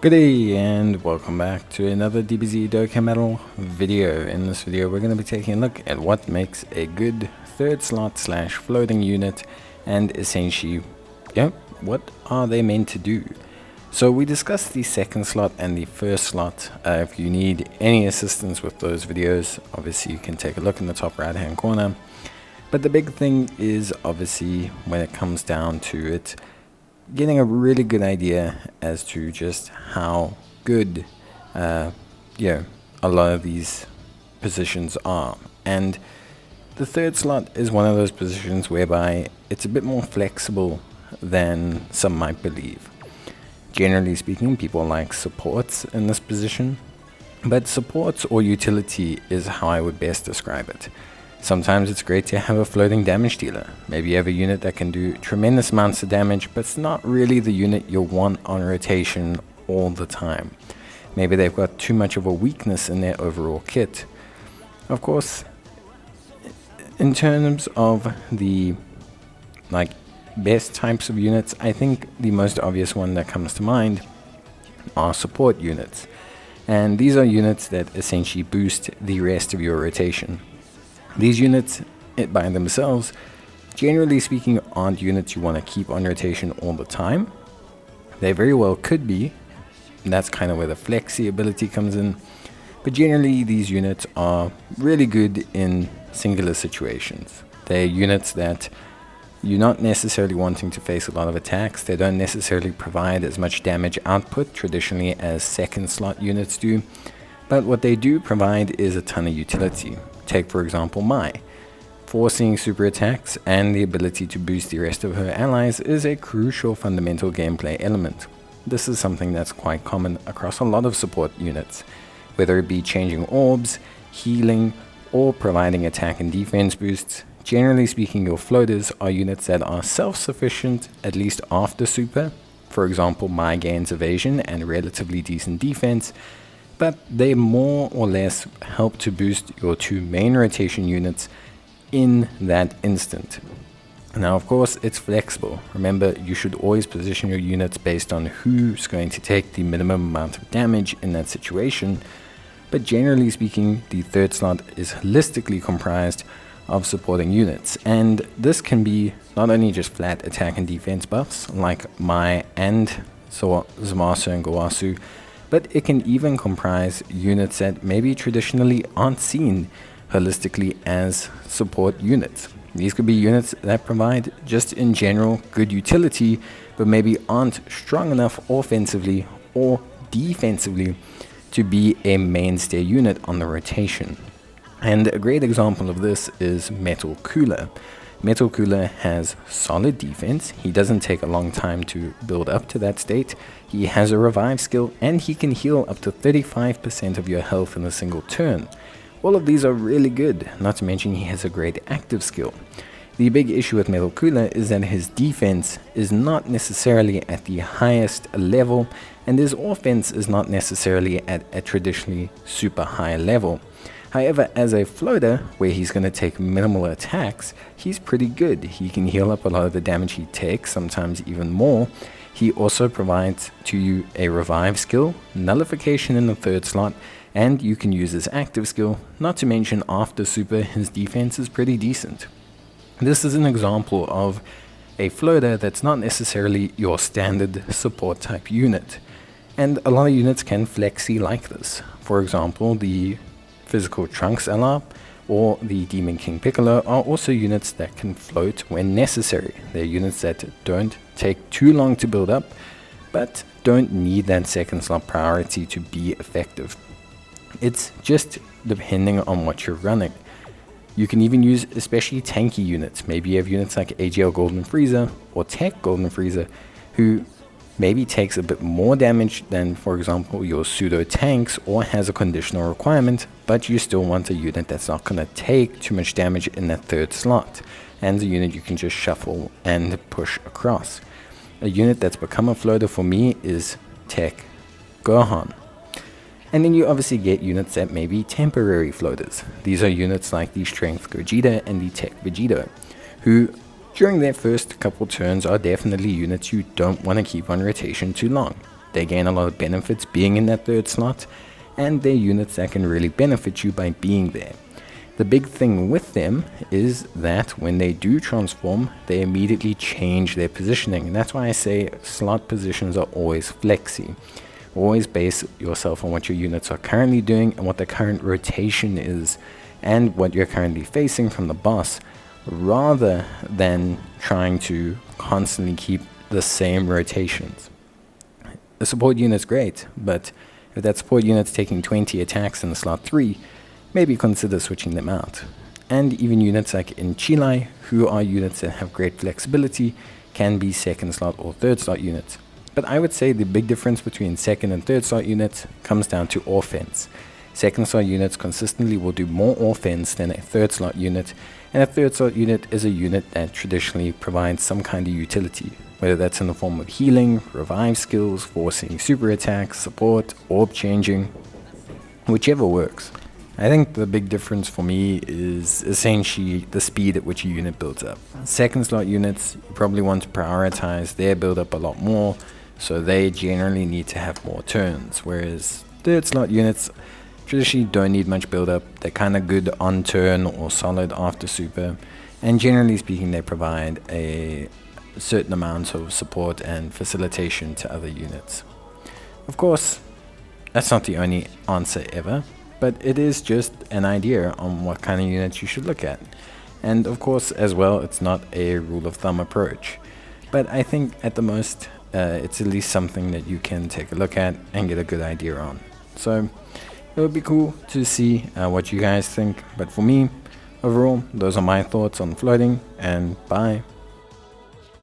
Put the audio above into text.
Good day and welcome back to another DBZ Dokkan Metal video. In this video we're going to be taking a look at what makes a good third slot slash floating unit and essentially what are they meant to do. So we discussed the second slot and the first slot. If you need any assistance with those videos, obviously you can take a look in the top right hand corner. But the big thing is obviously when it comes down to it, getting a really good idea as to just how good a lot of these positions are. And the third slot is one of those positions whereby it's a bit more flexible than some might believe. Generally speaking, people like supports in this position, but supports or utility is how I would best describe it. Sometimes it's great to have a floating damage dealer. Maybe you have a unit that can do tremendous amounts of damage, but it's not really the unit you'll want on rotation all the time. Maybe they've got too much of a weakness in their overall kit. Of course, in terms of the best types of units, I think the most obvious one that comes to mind are support units. And these are units that essentially boost the rest of your rotation. These units by themselves, generally speaking, aren't units you want to keep on rotation all the time. They very well could be, and that's kind of where the flexi ability comes in. But generally these units are really good in singular situations. They're units that you're not necessarily wanting to face a lot of attacks. They don't necessarily provide as much damage output traditionally as second slot units do. But what they do provide is a ton of utility. Take for example Mai. Forcing super attacks and the ability to boost the rest of her allies is a crucial fundamental gameplay element. This is something that's quite common across a lot of support units, whether it be changing orbs, healing, or providing attack and defense boosts. Generally speaking, your floaters are units that are self-sufficient, at least after super. For example, Mai gains evasion and relatively decent defense, but they more or less help to boost your two main rotation units in that instant. Now of course it's flexible. Remember, you should always position your units based on who's going to take the minimum amount of damage in that situation, but generally speaking the third slot is holistically comprised of supporting units, and this can be not only just flat attack and defense buffs like Mai and Zamasu and Gowasu, but it can even comprise units that maybe traditionally aren't seen holistically as support units. These could be units that provide just in general good utility, but maybe aren't strong enough offensively or defensively to be a mainstay unit on the rotation. And a great example of this is Metal Cooler. Metal Cooler has solid defense. He doesn't take a long time to build up to that state. He has a revive skill and he can heal up to 35% of your health in a single turn. All of these are really good, not to mention he has a great active skill. The big issue with Metal Cooler is that his defense is not necessarily at the highest level and his offense is not necessarily at a traditionally super high level. However, as a floater, where he's going to take minimal attacks, he's pretty good. He can heal up a lot of the damage he takes, sometimes even more. He also provides to you a revive skill, nullification in the third slot, and you can use his active skill. Not to mention after super, his defense is pretty decent. This is an example of a floater that's not necessarily your standard support type unit. And a lot of units can flexi like this. For example, the Physical Trunks LR or the Demon King Piccolo are also units that can float when necessary. They're units that don't take too long to build up, but don't need that second slot priority to be effective. It's just depending on what you're running. You can even use especially tanky units. Maybe you have units like AGL Golden Frieza or Tech Golden Frieza who maybe takes a bit more damage than, for example, your pseudo tanks or has a conditional requirement, but you still want a unit that's not going to take too much damage in that third slot, and a unit you can just shuffle and push across. A unit that's become a floater for me is Tech Gohan. And then you obviously get units that may be temporary floaters. These are units like the Strength Gogeta and the Tech Vegeta, who during their first couple turns are definitely units you don't want to keep on rotation too long. they gain a lot of benefits being in that third slot, and they're units that can really benefit you by being there. The big thing with them is that when they do transform, they immediately change their positioning, and that's why I say slot positions are always flexy. Always base yourself on what your units are currently doing and what the current rotation is and what you're currently facing from the boss, rather than trying to constantly keep the same rotations. The support unit's great, but if that support unit's taking 20 attacks in slot 3, maybe consider switching them out. And even units like in Chilai, who are units that have great flexibility, can be second slot or third slot units. But I would say the big difference between second and third slot units comes down to offense. Second slot units consistently will do more offense than a third slot unit, and a third slot unit is a unit that traditionally provides some kind of utility, whether that's in the form of healing, revive skills, forcing super attacks, support, orb changing, whichever works. I think the big difference for me is essentially the speed at which a unit builds up. Second slot units, you probably want to prioritize their build up a lot more, so they generally need to have more turns, whereas third slot units traditionally don't need much build up. They're kind of good on turn or solid after super, and generally speaking they provide a certain amount of support and facilitation to other units. Of course, that's not the only answer ever, but it is just an idea on what kind of units you should look at. And of course, as well, it's not a rule of thumb approach. But I think at the most, it's at least something that you can take a look at and get a good idea on. So it would be cool to see what you guys think. But for me, overall, those are my thoughts on floating, and bye.